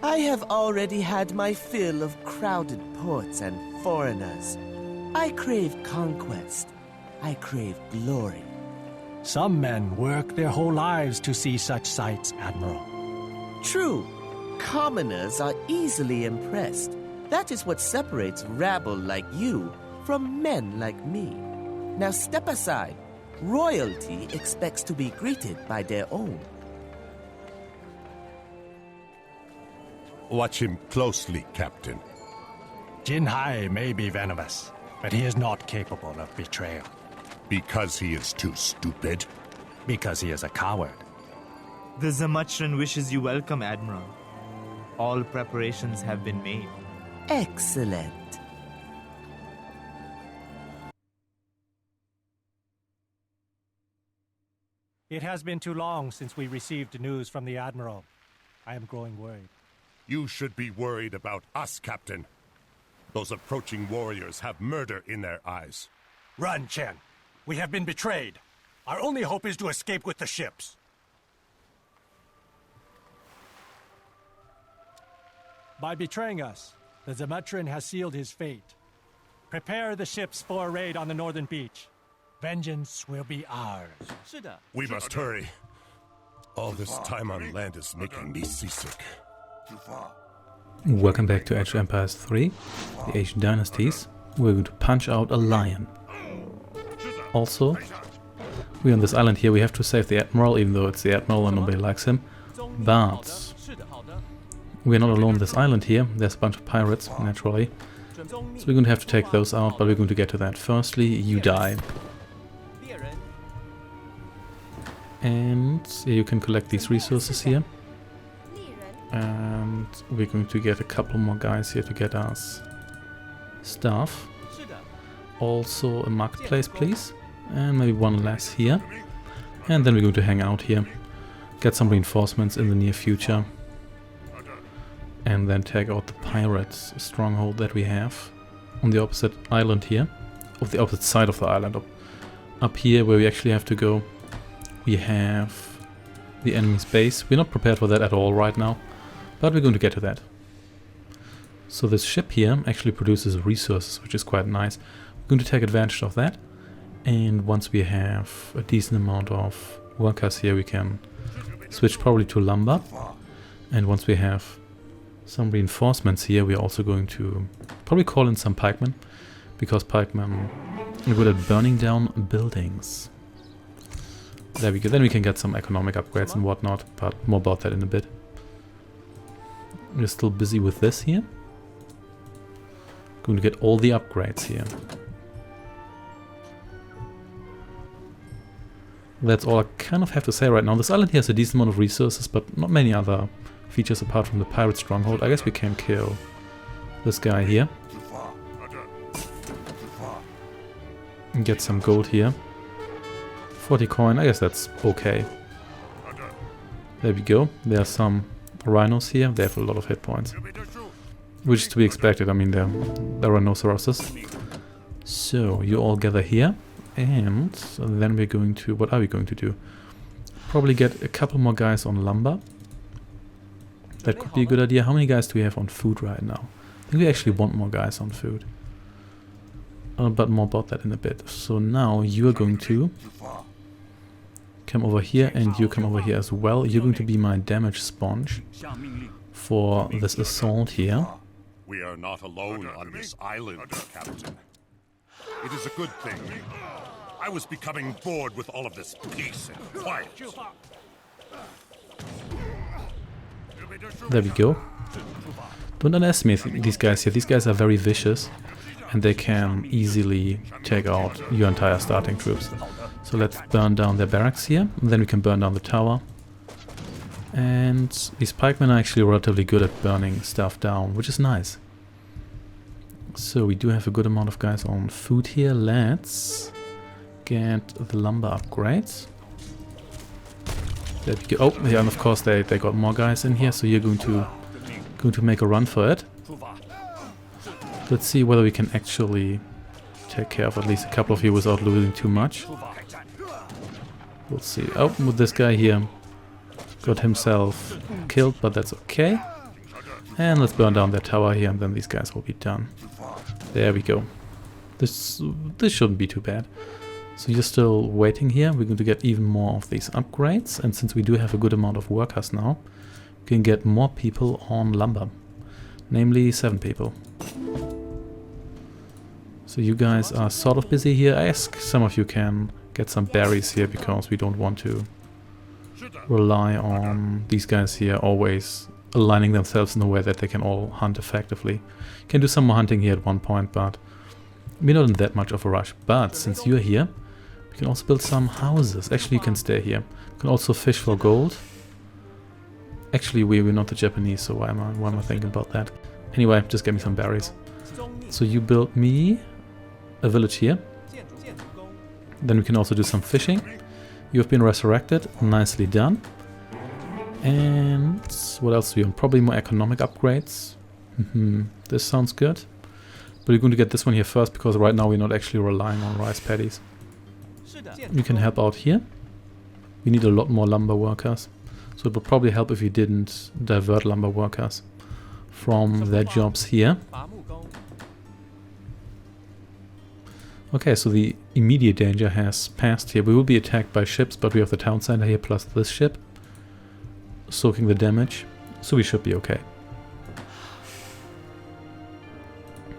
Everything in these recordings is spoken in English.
I have already had my fill of crowded ports and foreigners. I crave conquest. I crave glory. Some men work their whole lives to see such sights, Admiral. True. Commoners are easily impressed. That is what separates rabble like you from men like me. Now step aside. Royalty expects to be greeted by their own. Watch him closely, Captain. Jin Hai may be venomous, but he is not capable of betrayal. Because he is too stupid? Because he is a coward. The Zamachran wishes you welcome, Admiral. All preparations have been made. Excellent. It has been too long since we received news from the Admiral. I am growing worried. You should be worried about us, Captain. Those approaching warriors have murder in their eyes. Run, Chen. We have been betrayed. Our only hope is to escape with the ships. By betraying us, the Zamachran has sealed his fate. Prepare the ships for a raid on the northern beach. Vengeance will be ours. We must hurry. All this time on land is making me seasick. Welcome back to Age of Empires 3, the Asian Dynasties. We're going to punch out a lion. Also, we're on this island here, we have to save the Admiral, even though it's the Admiral and nobody likes him. But we're not alone on this island here, there's a bunch of pirates, naturally. So we're going to have to take those out, but we're going to get to that. Firstly, you die. And you can collect these resources here. And we're going to get a couple more guys here to get us stuff. Also a marketplace, please. And maybe one less here. And then we're going to hang out here. Get some reinforcements in the near future. And then take out the pirates stronghold that we have on the opposite island here. Of the opposite side of the island. Up here where we actually have to go. We have the enemy's base. We're not prepared for that at all right now. But we're going to get to that. So this ship here actually produces resources, which is quite nice. We're going to take advantage of that. And once we have a decent amount of workers here, we can switch probably to lumber. And once we have some reinforcements here, we're also going to probably call in some pikemen. Because pikemen are good at burning down buildings. There we go. Then we can get some economic upgrades and whatnot. But more about that in a bit. We're still busy with this here. Going to get all the upgrades here. That's all I kind of have to say right now. This island here has a decent amount of resources, but not many other features apart from the pirate stronghold. I guess we can kill this guy here. And get some gold here. 40 coin, I guess that's okay. There we go. There are some Rhinos here. They have a lot of hit points. Which is to be expected. I mean, they're rhinoceroses. So, you all gather here. And then we're going to... What are we going to do? Probably get a couple more guys on lumber. That could be a good idea. How many guys do we have on food right now? I think we actually want more guys on food. But more about that in a bit. So now you are going to come over here and you come over here as well. You're going to be my damage sponge for this assault here. We are not alone on this island, Captain. It is a good thing. I was becoming bored with all of this peace and quiet. There we go. Don't underestimate these guys here. These guys are very vicious. And they can easily take out your entire starting troops. So let's burn down their barracks here. And then we can burn down the tower. And these pikemen are actually relatively good at burning stuff down, which is nice. So we do have a good amount of guys on food here. Let's get the lumber upgrades. There we go. Oh, yeah, and of course they got more guys in here. So you're going to make a run for it. Let's see whether we can actually take care of at least a couple of you without losing too much. We'll see. Oh, with this guy here got himself killed, but that's okay. And let's burn down that tower here, and then these guys will be done. There we go. This shouldn't be too bad. So you're still waiting here. We're going to get even more of these upgrades, and since we do have a good amount of workers now, we can get more people on lumber. Namely 7 people. So you guys are sort of busy here. I ask some of you can get some berries here, because we don't want to rely on these guys here always aligning themselves in a way that they can all hunt effectively. Can do some more hunting here at one point, but we're not in that much of a rush. But since you're here, we can also build some houses. Actually, you can stay here. You can also fish for gold. Actually, we're not the Japanese, so why am I thinking about that? Anyway, just get me some berries. So you build me a village here. Then we can also do some fishing. You have been resurrected. Nicely done. And what else do we want? Probably more economic upgrades. This sounds good. But we're going to get this one here first, because right now we're not actually relying on rice paddies. You can help out here. We need a lot more lumber workers. So it would probably help if you didn't divert lumber workers from their jobs here. Okay, so the immediate danger has passed here. We will be attacked by ships, but we have the town center here plus this ship soaking the damage, so we should be okay.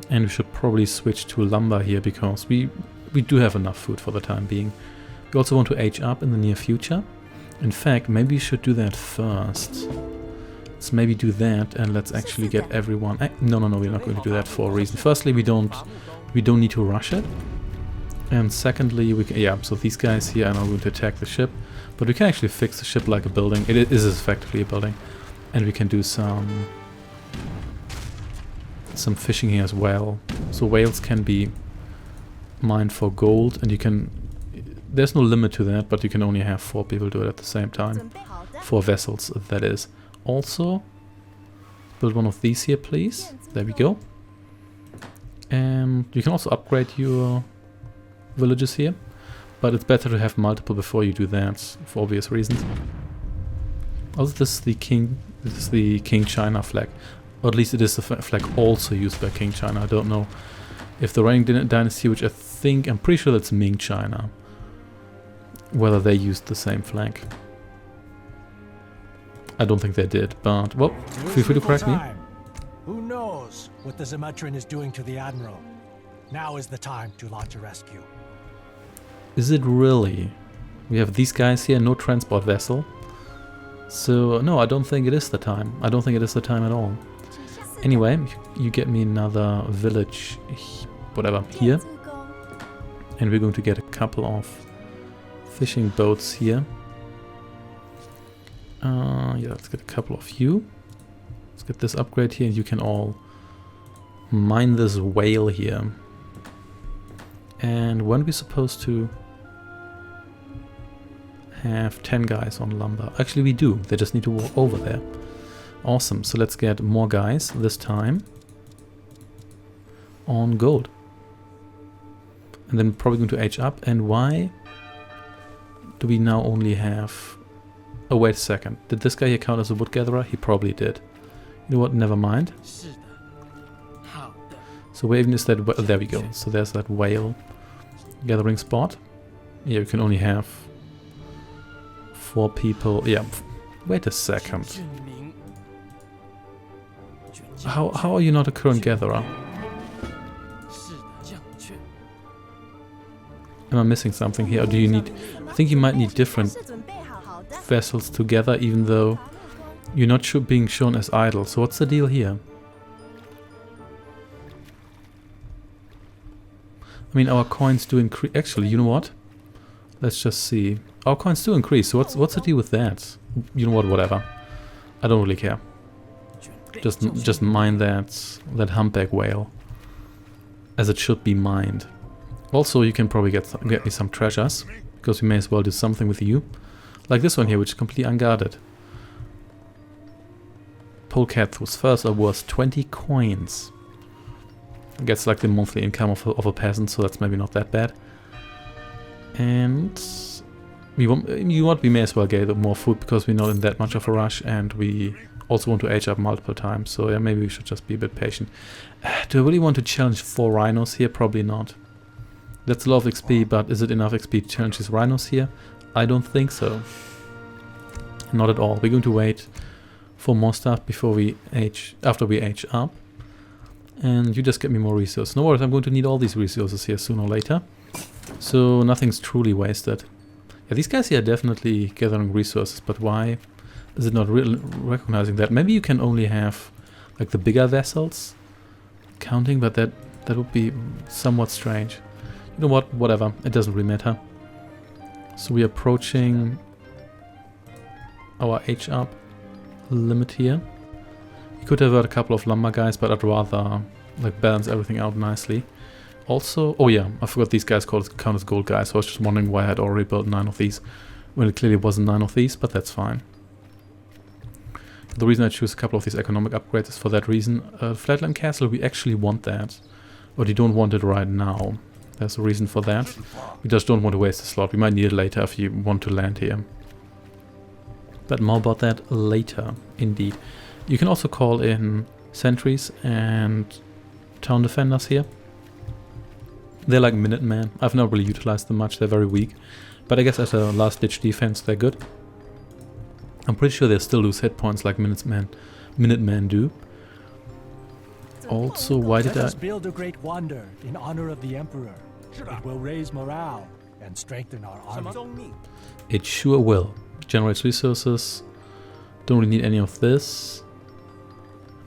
And we should probably switch to lumber here, because we do have enough food for the time being. We also want to age up in the near future. In fact, maybe we should do that first. Let's maybe do that, and let's actually get everyone... No, we're not going to do that for a reason. Firstly, we don't need to rush it. And secondly, so these guys here are now going to attack the ship. But we can actually fix the ship like a building. It is effectively a building. And we can do some fishing here as well. So whales can be mined for gold, and you can... There's no limit to that, but you can only have 4 people do it at the same time. 4 vessels, that is. Also, build one of these here, please. There we go. And you can also upgrade your villages here. But it's better to have multiple before you do that, for obvious reasons. Also, this is the King China flag. Or at least it is the flag also used by King China. I don't know if the reigning dynasty, which I'm pretty sure that's Ming China, whether they used the same flag. I don't think they did, but, well, feel free to correct me. Who knows what the Zemetran is doing to the Admiral? Now is the time to launch a rescue. Is it really? We have these guys here, no transport vessel. So, no, I don't think it is the time. I don't think it is the time at all. Anyway, you get me another village, whatever, here. And we're going to get a couple of fishing boats here. Yeah, let's get a couple of you. Let's get this upgrade here, and you can all mine this whale here. And when are we supposed to have 10 guys on lumber? Actually, we do. They just need to walk over there. Awesome. So let's get more guys, this time on gold. And then probably going to age up. And why do we now only have... Oh, wait a second. Did this guy here count as a wood gatherer? He probably did. You know what? Never mind. So where even is that? There we go. So there's that whale gathering spot. Yeah, you can only have 4 people. Yeah. Wait a second. How are you not a current gatherer? Am I missing something here? Or do you need... I think you might need different vessels together, even though you're not being shown as idle. So what's the deal here? I mean, our coins do increase. Actually, you know what? Let's just see. Our coins do increase. So what's the deal with that? You know what? Whatever. I don't really care. Just mine that humpback whale, as it should be mined. Also, you can probably get me some treasures, because we may as well do something with you. Like this one here, which is completely unguarded. Polecat was first or was 20 coins. Gets like the monthly income of a peasant, so that's maybe not that bad. And we may as well get more food, because we're not in that much of a rush, and we also want to age up multiple times, so yeah, maybe we should just be a bit patient. Do I really want to challenge 4 Rhinos here? Probably not. That's a lot of XP, but is it enough XP to challenge these Rhinos here? I don't think so. Not at all. We're going to wait for more stuff before we after we age up. And you just get me more resources. No worries, I'm going to need all these resources here sooner or later. So nothing's truly wasted. Yeah, these guys here are definitely gathering resources, but why is it not recognizing that? Maybe you can only have like the bigger vessels counting, but that would be somewhat strange. You know what? Whatever. It doesn't really matter. So we're approaching our age up limit here. We could have a couple of lumber guys, but I'd rather like balance everything out nicely. Also, oh yeah, I forgot these guys count as gold guys, so I was just wondering why I had already built 9 of these when it clearly wasn't 9 of these, but that's fine. The reason I choose a couple of these economic upgrades is for that reason. Flatland Castle, we actually want that, but we don't want it right now. There's a reason for that. We just don't want to waste the slot. We might need it later if you want to land here. But more about that later, indeed. You can also call in sentries and town defenders here. They're like Minutemen. I've not really utilized them much. They're very weak. But I guess as a last-ditch defense, they're good. I'm pretty sure they still lose hit points like Minutemen do. Also, why did Let us build a great wonder in honor of the Emperor. It will raise morale and strengthen our army. It sure will. Generates resources. Don't really need any of this.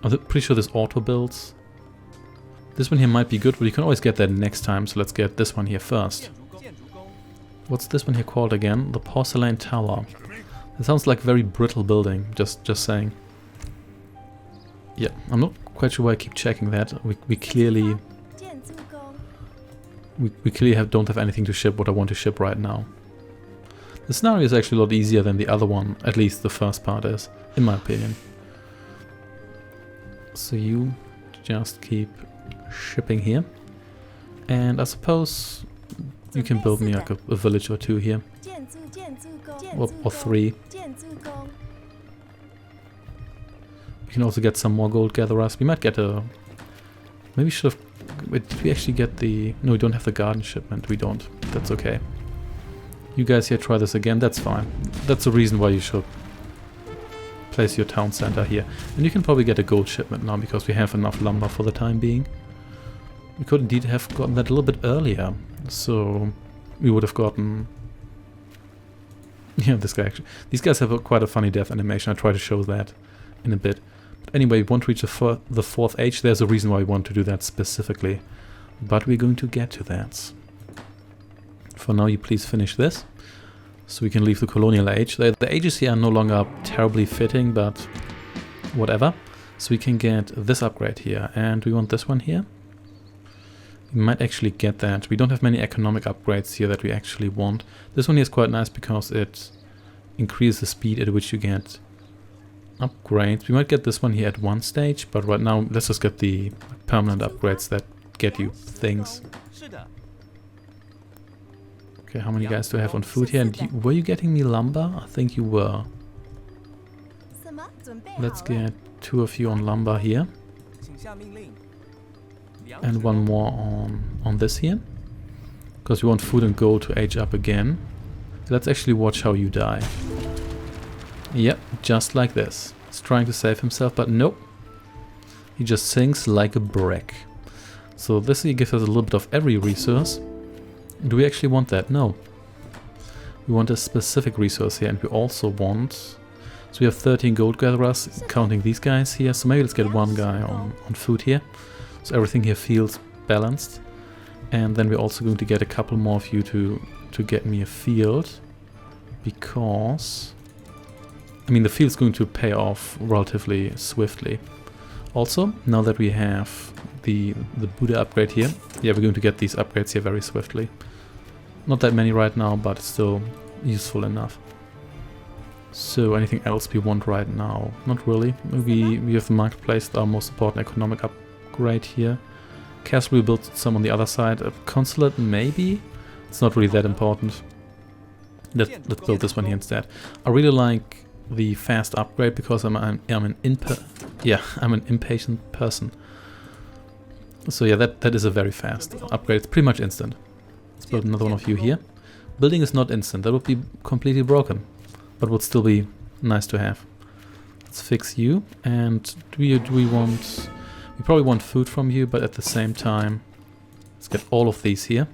I'm pretty sure this auto builds. This one here might be good, but you can always get that next time, so let's get this one here first. What's this one here called again? The Porcelain Tower. It sounds like a very brittle building, just saying. Yeah, I'm not quite sure why I keep checking that. We clearly don't have anything to ship what I want to ship right now. The scenario is actually a lot easier than the other one, at least the first part is, in my opinion. So you just keep shipping here. And I suppose you can build me like a village or 2 here. Or 3. We can also get some more gold gatherers. We might get a... Maybe we should have... Wait, did we actually get the... No, we don't have the garden shipment. We don't. That's okay. You guys here try this again. That's fine. That's the reason why you should place your town center here. And you can probably get a gold shipment now because we have enough lumber for the time being. We could indeed have gotten that a little bit earlier. So we would have gotten... Yeah, this guy actually... These guys have quite a funny death animation. I'll try to show that in a bit. But anyway, we want to reach the 4th age. There's a reason why we want to do that specifically. But we're going to get to that. For now, you please finish this. So we can leave the colonial age. The ages here are no longer terribly fitting, but whatever. So we can get this upgrade here. And we want this one here. We might actually get that. We don't have many economic upgrades here that we actually want. This one here is quite nice because it increases the speed at which you get upgrades. We might get this one here at one stage, but right now let's just get the permanent upgrades that get you things. Okay, how many guys do I have on food here? And were you getting me lumber? I think you were. Let's get 2 of you on lumber here. And 1 more on this here. Because we want food and gold to age up again. Let's actually watch how you die. Yep, just like this. He's trying to save himself, but nope. He just sinks like a brick. So this here gives us a little bit of every resource. Do we actually want that? No. We want a specific resource here, and we also want... So we have 13 gold gatherers, counting these guys here. So maybe let's get 1 guy on food here. So everything here feels balanced. And then we're also going to get a couple more of you to get me a field. Because... I mean, the field's going to pay off relatively swiftly. Also, now that we have the Buddha upgrade here, yeah, we're going to get these upgrades here very swiftly. Not that many right now, but still useful enough. So, anything else we want right now? Not really. We have the marketplace, our most important economic upgrade here. Castle we built some on the other side. A consulate, maybe? It's not really that important. Let's build this one here instead. I really like the fast upgrade because I'm an impatient person. So yeah, that is a very fast upgrade. It's pretty much instant. Let's build another one of you here. Building is not instant. That would be completely broken, but would still be nice to have. Let's fix you. And do we want? We probably want food from you, but at the same time, let's get all of these here.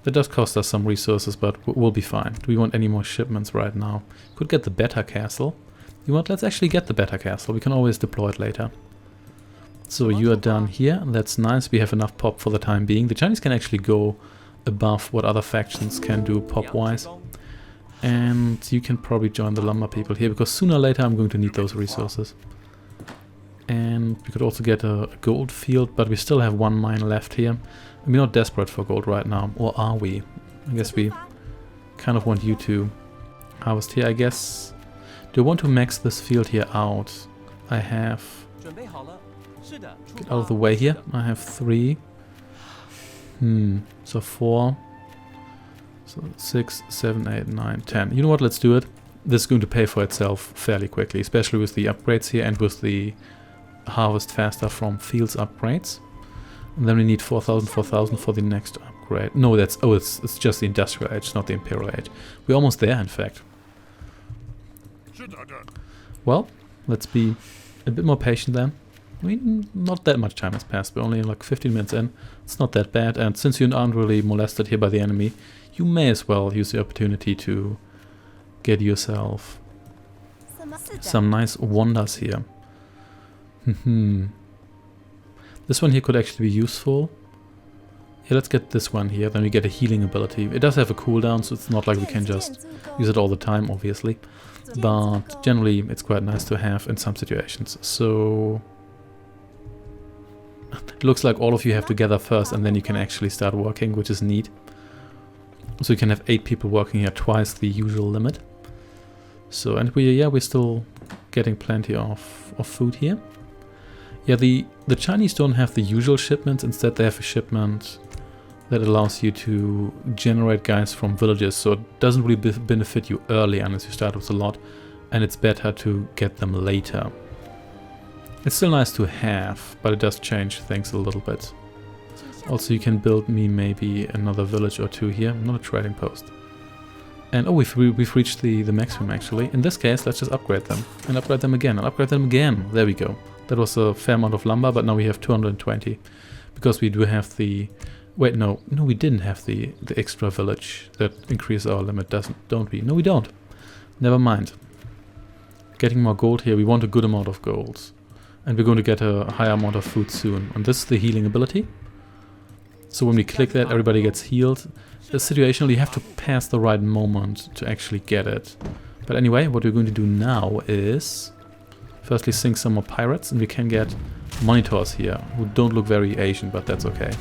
That does cost us some resources, but we'll be fine. Do we want any more shipments right now? Could get the Beta Castle. You want? Let's actually get the Beta Castle. We can always deploy it later. So you are done here. That's nice. We have enough pop for the time being. The Chinese can actually go above what other factions can do pop-wise. And you can probably join the lumber people here, because sooner or later I'm going to need those resources. And we could also get a gold field, but we still have one mine left here. We're not desperate for gold right now, or are we? I guess we kind of want you to harvest here, I guess. Do I want to max this field here out? I have... Get out of the way here. I have 3. So 4. So 6, 7, 8, 9, 10. You know what? Let's do it. This is going to pay for itself fairly quickly, especially with the upgrades here and with the harvest faster from fields upgrades. And then we need 4,000, 4,000 for the next upgrade. No, that's... Oh, it's just the Industrial Age, not the Imperial Age. We're almost there, in fact. Well, let's be a bit more patient then. I mean, not that much time has passed. We're only like 15 minutes in. It's not that bad. And since you aren't really molested here by the enemy, you may as well use the opportunity to get yourself some nice wonders here. This one here could actually be useful. Yeah, let's get this one here. Then we get a healing ability. It does have a cooldown, so it's not like we can just use it all the time, obviously. But generally, it's quite nice to have in some situations. So... It looks like all of you have to gather first, and then you can actually start working, which is neat. So you can have 8 people working here, twice the usual limit. So, and we're still getting plenty of food here. Yeah, the Chinese don't have the usual shipments. Instead, they have a shipment that allows you to generate guys from villages. So it doesn't really benefit you early unless you start with a lot. And it's better to get them later. It's still nice to have, but it does change things a little bit. Also, you can build me maybe another village or 2 here. Not a trading post. And oh, we've reached the maximum actually. In this case, let's just upgrade them. And upgrade them again. And upgrade them again. There we go. That was a fair amount of lumber, but now we have 220. Because we do have the... Wait, no. No, we didn't have the extra village that increases our limit, don't we? No, we don't. Never mind. Getting more gold here. We want a good amount of gold. And we're going to get a higher amount of food soon. And this is the healing ability. So when we click that, everybody gets healed. Situationally, you have to pass the right moment to actually get it. But anyway, what we're going to do now is... Firstly, sink some more pirates, and we can get monitors here, who don't look very Asian, but that's okay.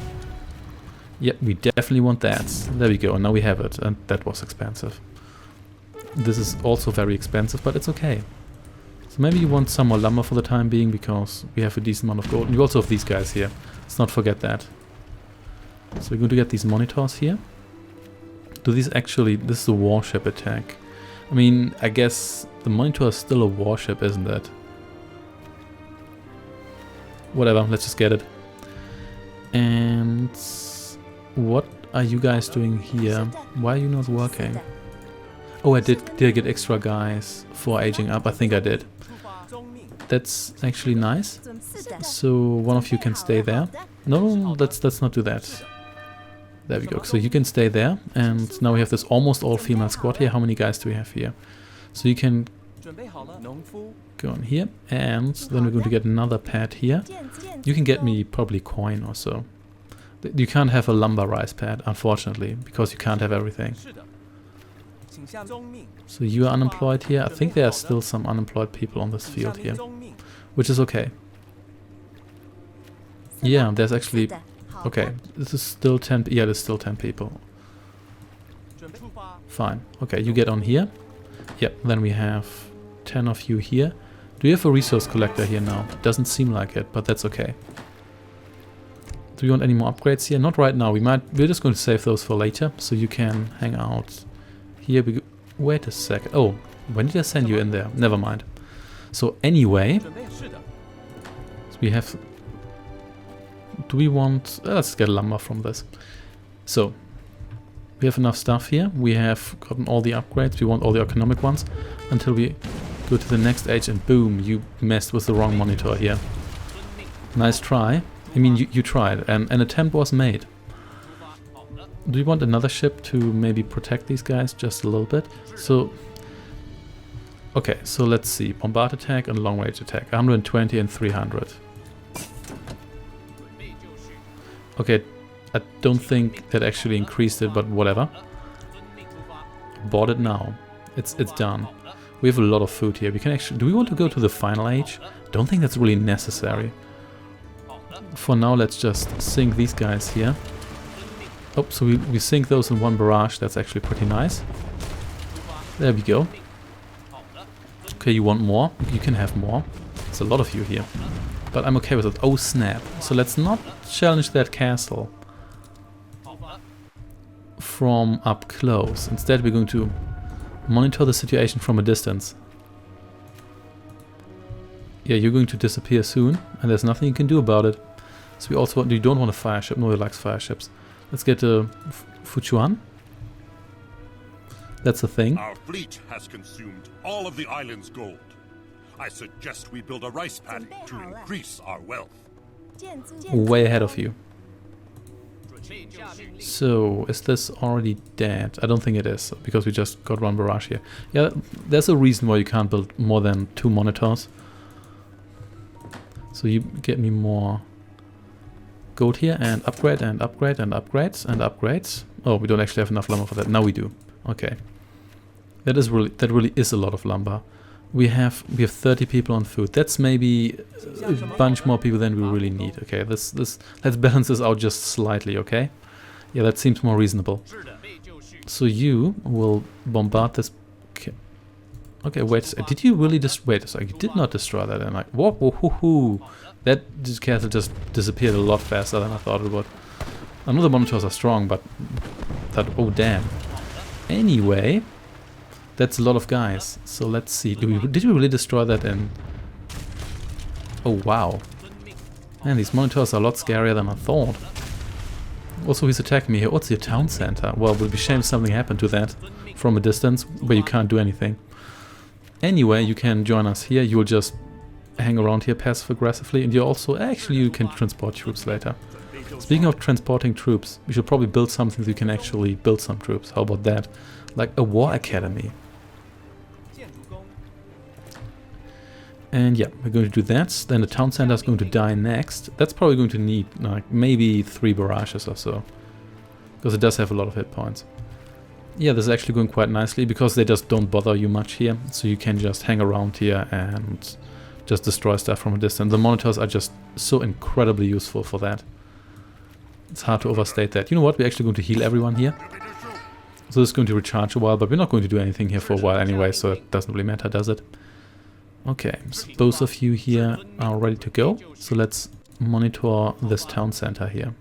Yep, we definitely want that. There we go, and now we have it, and that was expensive. This is also very expensive, but it's okay. So maybe you want some more lumber for the time being, because we have a decent amount of gold. And you also have these guys here. Let's not forget that. So we're going to get these monitors here. Do these actually... This is a warship attack. I mean, I guess the monitor is still a warship, isn't it? Whatever, let's just get it. And... What are you guys doing here? Why are you not working? Oh, did I get extra guys for aging up? I think I did. That's actually nice. So one of you can stay there. No, let's not do that. There we go. So you can stay there. And now we have this almost all-female squad here. How many guys do we have here? So you can go on here. And then we're going to get another pad here. You can get me probably coin or so. You can't have a lumber rice pad, unfortunately, because you can't have everything. So you are unemployed here. I think there are still some unemployed people on this field here, which is okay. Yeah, there's actually... Okay, this is still 10... Yeah, there's still 10 people. Fine. Okay, you get on here. Yep, then we have 10 of you here. Do you have a resource collector here now? Doesn't seem like it, but that's okay. Do you want any more upgrades here? Not right now. We're just going to save those for later, so you can hang out here. Wait a second. Oh, When did I send you in there? Never mind. So anyway, we have... Do we want... let's get lumber from this. So, we have enough stuff here. We have gotten all the upgrades. We want all the economic ones until we go to the next age and boom, you messed with the wrong monitor here. Nice try. I mean, you tried and an attempt was made. Do you want another ship to maybe protect these guys just a little bit? So, okay, so let's see. Bombard attack and long range attack. 120 and 300. Okay, I don't think that actually increased it, but whatever. Bought it now. It's done. We have a lot of food here. We can actually... Do we want to go to the final age? Don't think that's really necessary. For now, let's just sink these guys here. Oh, so we sink those in one barrage. That's actually pretty nice. There we go. Okay, you want more? You can have more. There's a lot of you here. But I'm okay with it. Oh, snap. So let's not challenge that castle from up close. Instead, we're going to monitor the situation from a distance. Yeah, you're going to disappear soon, and there's nothing you can do about it. So we also want... You don't want a fire ship. Nobody likes fire ships. Let's get a Fuchuan. That's the thing. Our fleet has consumed all of the island's gold. I suggest we build a rice paddy to increase our wealth. Way ahead of you. So, is this already dead? I don't think it is, because we just got one barrage here. Yeah, there's a reason why you can't build more than 2 monitors. So you get me more gold here, and upgrade, and upgrade, and upgrades, and upgrades. Oh, we don't actually have enough lumber for that. Now we do. Okay. That really is a lot of lumber. We have 30 people on food. That's maybe a bunch more people than we really need. Okay, let's balance this out just slightly, okay? Yeah, that seems more reasonable. So you will bombard this... Okay, wait a second. Did you really just... Wait a second. You did not destroy that. And like, whoa, whoa, hoo, hoo. That castle just disappeared a lot faster than I thought it would. I know the monitors are strong, but... that... Oh, damn. Anyway... That's a lot of guys. So let's see. Did we really destroy that in... Oh, wow. Man, these monitors are a lot scarier than I thought. Also, he's attacking me here. What's your town center? Well, it would be a shame if something happened to that from a distance where you can't do anything. Anyway, you can join us here. You'll just hang around here passive-aggressively. And you also... Actually, you can transport troops later. Speaking of transporting troops, we should probably build something so you can actually build some troops. How about that? Like a war academy. And yeah, we're going to do that. Then the town center is going to die next. That's probably going to need like maybe 3 barrages or so. Because it does have a lot of hit points. Yeah, this is actually going quite nicely because they just don't bother you much here. So you can just hang around here and just destroy stuff from a distance. The monitors are just so incredibly useful for that. It's hard to overstate that. You know what? We're actually going to heal everyone here. So this is going to recharge a while, but we're not going to do anything here for a while anyway, so it doesn't really matter, does it? Okay, so both of you here are ready to go. So let's monitor this town center here.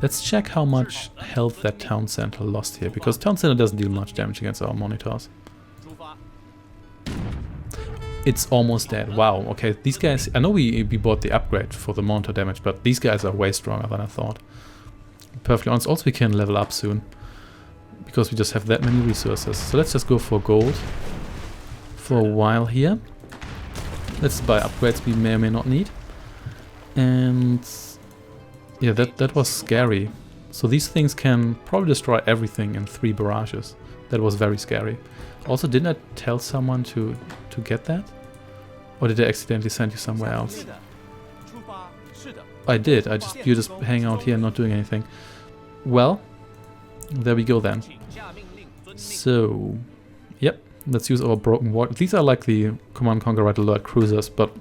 Let's check how much health that town center lost here, because town center doesn't deal much damage against our monitors. It's almost dead. Wow, okay, these guys... I know we bought the upgrade for the monitor damage, but these guys are way stronger than I thought. Perfectly honest. Also, we can level up soon, because we just have that many resources. So let's just go for gold for a while here. Let's buy upgrades we may or may not need. And yeah, that was scary. So these things can probably destroy everything in 3 barrages. That was very scary. Also, didn't I tell someone to get that? Or did I accidentally send you somewhere else? I did. You just hang out here not doing anything. Well, there we go then. So, yep, let's use our broken water. These are like the Command Conquer Red Alert cruisers, but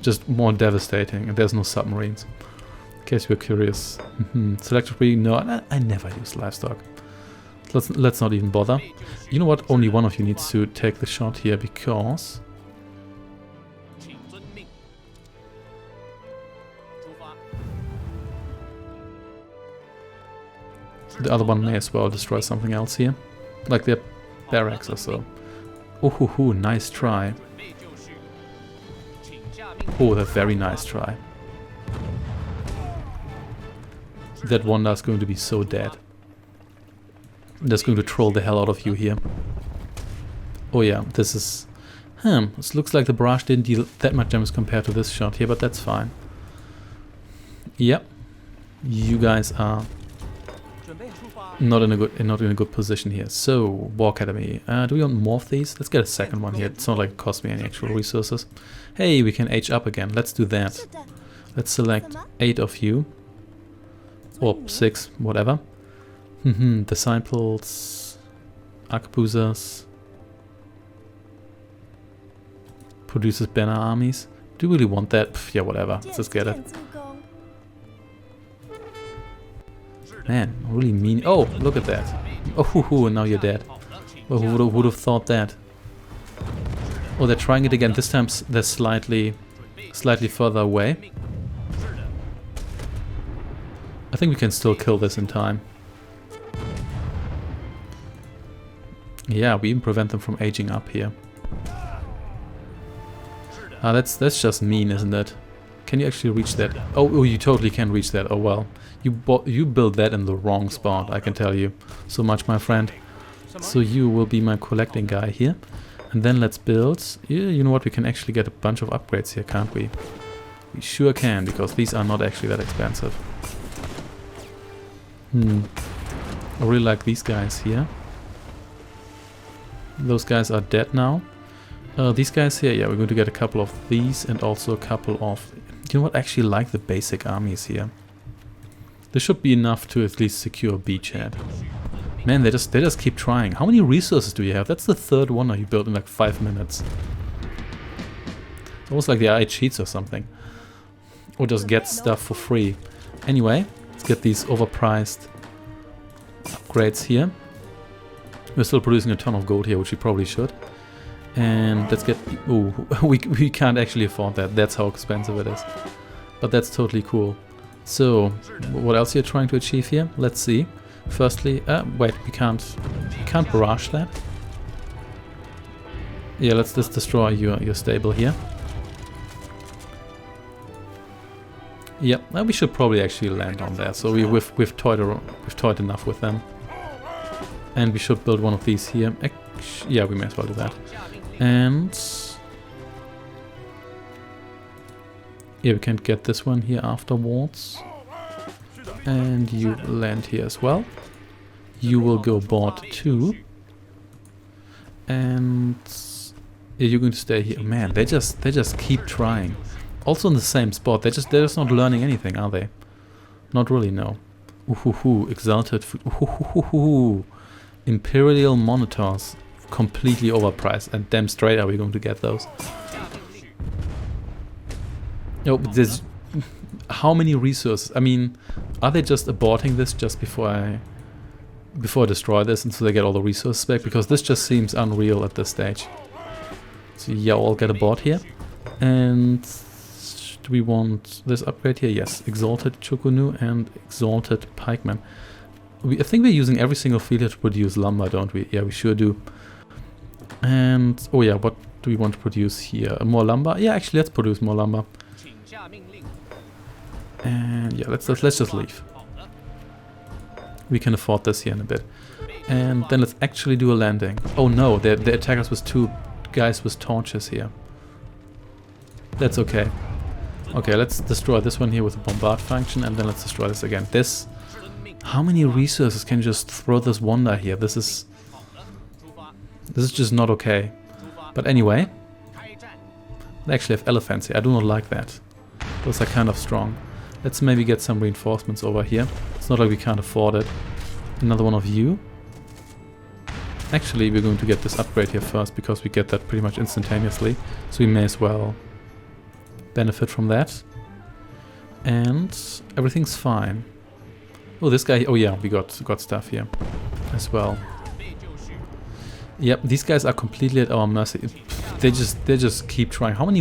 just more devastating, and there's no submarines. In case you're curious. Selective breeding, no, I never use livestock. Let's not even bother. You know what? Only one of you needs to take the shot here, because... the other one may as well destroy something else here. Like their barracks or so. Oh, nice try. Oh, a very nice try. That wonder is going to be so dead. That's going to troll the hell out of you here. Oh yeah, this is... This looks like the barrage didn't deal that much damage compared to this shot here, but that's fine. Yep. You guys are not in a good position here. So, War Academy. Do we want more of these? Let's get a second one here. It's not like it costs me any actual resources. Hey, we can age up again. Let's do that. Let's select 8 of you. Or 6, whatever. Disciples. Arquebusers. Produces banner armies. Do you really want that? Pff, yeah, whatever. Let's just get it. Man, really mean. Oh, look at that. Oh, now you're dead. Well, who would have thought that? Oh, they're trying it again. This time they're slightly further away. I think we can still kill this in time. Yeah, we even prevent them from aging up here. Ah, that's just mean, isn't it? Can you actually reach that? Oh, you totally can reach that. Oh well. You built that in the wrong spot, I can tell you. So much, my friend. So you will be my collecting guy here. And then let's build... Yeah, you know what? We can actually get a bunch of upgrades here, can't we? We sure can, because these are not actually that expensive. I really like these guys here. Those guys are dead now. These guys here, yeah, we're going to get a couple of these and also a couple of... You know what? I actually like the basic armies here. This should be enough to at least secure a beachhead. Man, they just keep trying. How many resources do you have? That's the third one you built in like 5 minutes. It's almost like they are cheats or something. Or just get stuff for free. Anyway, let's get these overpriced upgrades here. We're still producing a ton of gold here, which we probably should. And let's get... Oh, we can't actually afford that. That's how expensive it is. But that's totally cool. So, what else are you trying to achieve here? Let's see. Firstly, wait, we can't barrage that. Yeah, let's just destroy your stable here. Yep, we should probably actually land on there. So we've toyed enough with them. And we should build one of these here. Yeah, we may as well do that. And yeah, we can get this one here afterwards. And you land here as well. You will go board 2. And yeah, you're going to stay here. Man, they just keep trying. Also in the same spot. They're just not learning anything, are they? Not really, no. Exalted food. Imperial monitors. Completely overpriced, and damn straight are we going to get those. Oh, there's how many resources? I mean, are they just aborting this just before I destroy this, and so they get all the resources back? Because this just seems unreal at this stage. So yeah, I'll get a board here. And do we want this upgrade here? Yes, Exalted Chokunu and Exalted Pikeman. I think we're using every single field here to produce lumber, don't we? Yeah, we sure do. And oh yeah, what do we want to produce here? More lumber? Yeah, actually, let's produce more lumber. And yeah, let's just leave. We can afford this here in a bit. And then let's actually do a landing. Oh no, they attack us with 2 guys with torches here. That's okay. Okay, let's destroy this one here with a bombard function, and then let's destroy this again. How many resources can you just throw this wonder here? This is just not okay. But anyway, they actually have elephants here. I do not like that. Those are kind of strong. Let's maybe get some reinforcements over here. It's not like we can't afford it. Another one of you. Actually, we're going to get this upgrade here first, because we get that pretty much instantaneously. So we may as well benefit from that. And everything's fine. Oh, this guy... Oh yeah, we got stuff here as well. Yep, these guys are completely at our mercy. They just keep trying. How many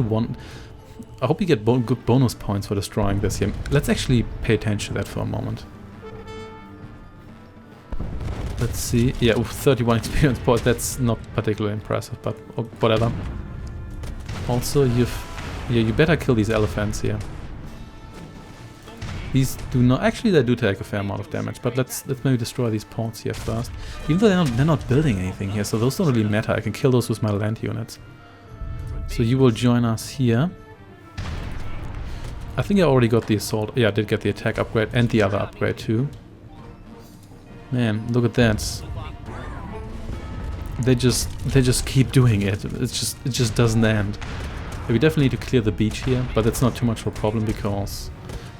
I hope you get good bonus points for destroying this here. Let's actually pay attention to that for a moment. Let's see. Yeah, with 31 experience points, that's not particularly impressive, but whatever. Also, you better kill these elephants here. These do not... Actually, they do take a fair amount of damage, but let's maybe destroy these ports here first. Even though they're not building anything here, so those don't really matter. I can kill those with my land units. So you will join us here. I think I already got the assault. Yeah, I did get the attack upgrade and the other upgrade too. Man, look at that. They just keep doing it. It just doesn't end. Yeah, we definitely need to clear the beach here, but that's not too much of a problem because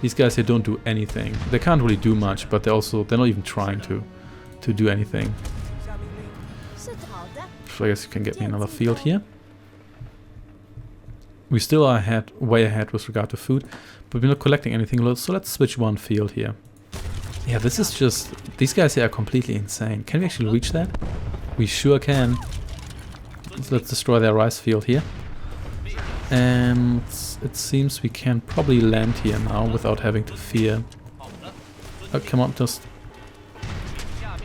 these guys here don't do anything. They can't really do much, but they're not even trying to do anything. So I guess you can get me another field here. We still are way ahead with regard to food, but we're not collecting anything, so let's switch one field here. Yeah, this is just... These guys here are completely insane. Can we actually reach that? We sure can. So let's destroy their rice field here. And it seems we can probably land here now without having to fear. Oh, come on, just...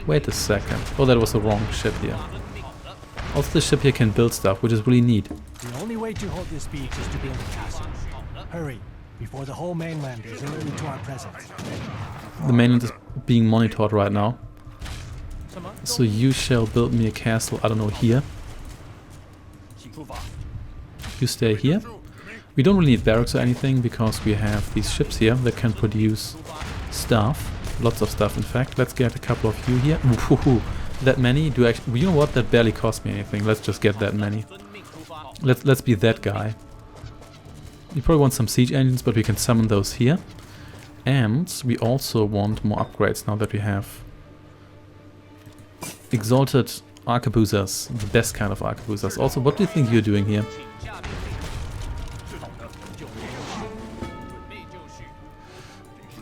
Wait a second. Oh, that was the wrong ship here. Also, the ship here can build stuff, which is really neat. The only way to hold this beach is to build a castle. Hurry, before the whole mainland is alerted to our presence. The mainland is being monitored right now. So you shall build me a castle, I don't know, here. You stay here. We don't really need barracks or anything because we have these ships here that can produce stuff. Lots of stuff, in fact. Let's get a couple of you here. Ooh, that many? Do actually... You know what? That barely cost me anything. Let's just get that many. Let's be that guy. You probably want some siege engines, but we can summon those here. And we also want more upgrades now that we have exalted arquebusers, the best kind of arquebusers. Also, what do you think you're doing here?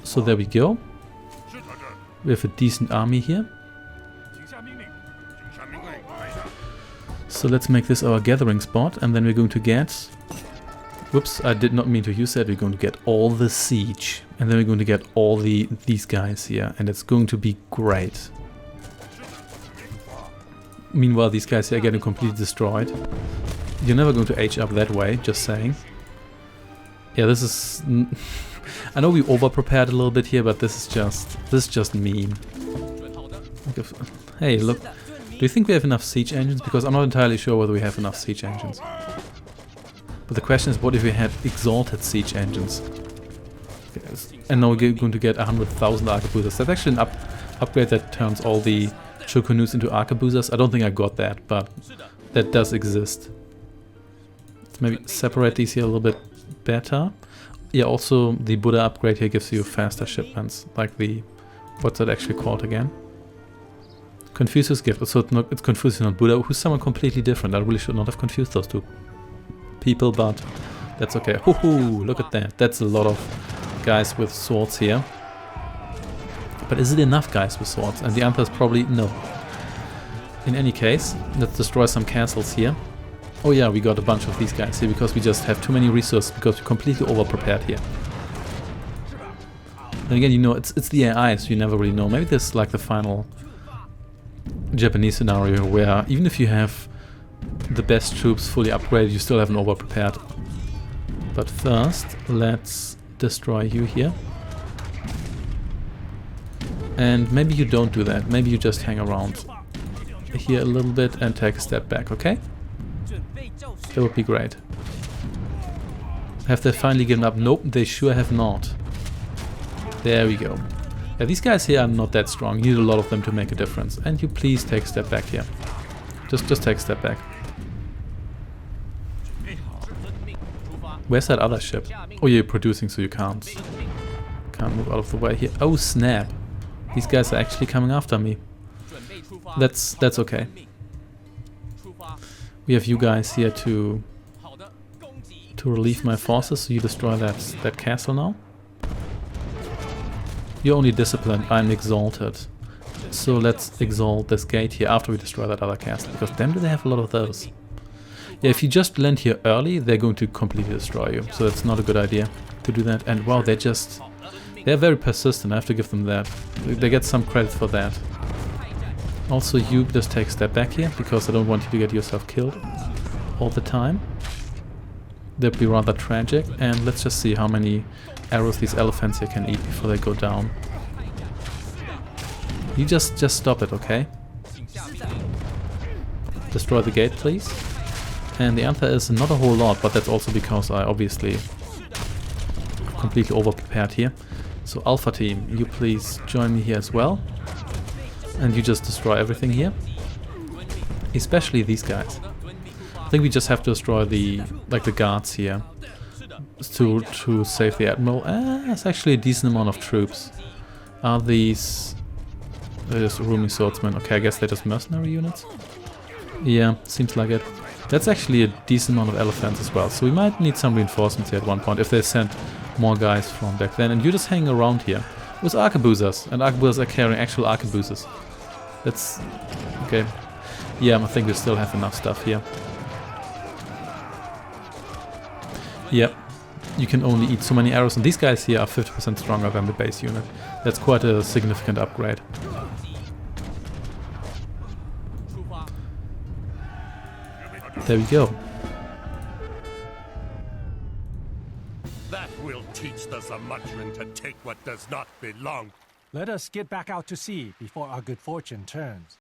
So there we go. We have a decent army here. So let's make this our gathering spot, and then we're going to get... Whoops, I did not mean to use that. We're going to get all the siege, and then we're going to get all these guys here, and it's going to be great. Meanwhile, these guys here are getting completely destroyed. You're never going to age up that way, just saying. Yeah, this is... I know we over-prepared a little bit here, but this is just mean. Hey, look. Do you think we have enough siege engines? Because I'm not entirely sure whether we have enough siege engines. But the question is, what if we had exalted siege engines? And now we're going to get 100,000 arquebusers. That's actually an upgrade that turns all the shogunus into arquebusers. I don't think I got that, but that does exist. Let's maybe separate these here a little bit better. Yeah, also the Buddha upgrade here gives you faster shipments, like the... What's that actually called again? Confucius gift. So it's Confucius, not Buddha, who's someone completely different. I really should not have confused those two people, but that's okay. Hoo-hoo, look at that. That's a lot of guys with swords here. But is it enough guys with swords? And the answer is probably no. In any case, let's destroy some castles here. Oh yeah, we got a bunch of these guys here because we just have too many resources because we're completely over-prepared here. Then again, you know, it's the AI, so you never really know. Maybe this is like the final Japanese scenario where even if you have the best troops fully upgraded, you still haven't over-prepared. But first, let's destroy you here. And maybe you don't do that. Maybe you just hang around here a little bit and take a step back, okay? That would be great. Have they finally given up? Nope, they sure have not. There we go. Yeah, these guys here are not that strong. You need a lot of them to make a difference. And you please take a step back here. Just take a step back. Where's that other ship? Oh, you're producing, so you can't move out of the way here. Oh snap! These guys are actually coming after me. That's okay. We have you guys here to relieve my forces, so you destroy that castle now. You're only disciplined, I'm exalted. So let's exalt this gate here after we destroy that other castle, because damn do they have a lot of those. Yeah, if you just land here early, they're going to completely destroy you, so that's not a good idea to do that. And wow, they're very persistent, I have to give them that. They get some credit for that. Also, you just take a step back here, because I don't want you to get yourself killed all the time. That'd be rather tragic. And let's just see how many arrows these elephants here can eat before they go down. You just stop it, okay? Destroy the gate, please. And the answer is not a whole lot, but that's also because I obviously completely over-prepared here. So Alpha Team, you please join me here as well. And you just destroy everything here. Especially these guys. I think we just have to destroy the guards here to save the Admiral. It's actually a decent amount of troops. Are these... They're just roaming swordsmen. Okay, I guess they're just mercenary units. Yeah, seems like it. That's actually a decent amount of elephants as well. So we might need some reinforcements here at one point if they send more guys from back then. And you just hang around here with arquebuses. And arquebuses are carrying actual arquebuses. That's... okay. Yeah, I think we still have enough stuff here. Yep. You can only eat so many arrows. And these guys here are 50% stronger than the base unit. That's quite a significant upgrade. There we go. That will teach the Zamatran to take what does not belong. Let us get back out to sea before our good fortune turns.